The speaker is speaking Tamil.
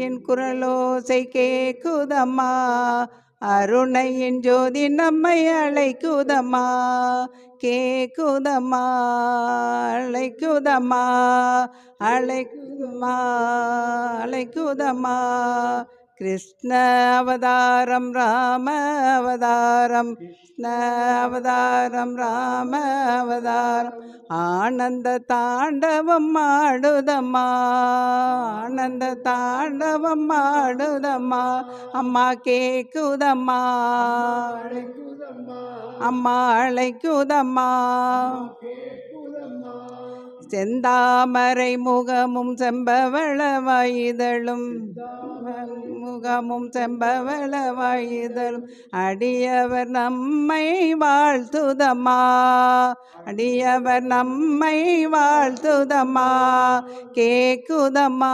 அன்னையின் குரலோசை கேக்குதம்மா, அருணையின் ஜோதி நம்மை அழைக்குதம்மா, கேக்குதம்மா, அழைக்குதம்மா, அழைக்குதம்மா, அழைக்குதம்மா. கிருஷ்ண அவதாரம் ராம அவதாரம், கிருஷ்ண அவதாரம் ராம அவதாரம், ஆனந்த தாண்டவம் ஆடுதம்மா, ஆனந்த தாண்டவம் ஆடுதம்மா. அம்மா கேக்குதம்மா, அம்மா அழைக்குதம்மா. செந்தாமரை முகமும் செம்பவள வாயுதலும், முகமும் செம்பவள வாயுதலும், அடியவர் நம்மை வாழ்த்துதம்மா, அடியவர் நம்மை வாழ்த்துதம்மா, கேக்குதம்மா,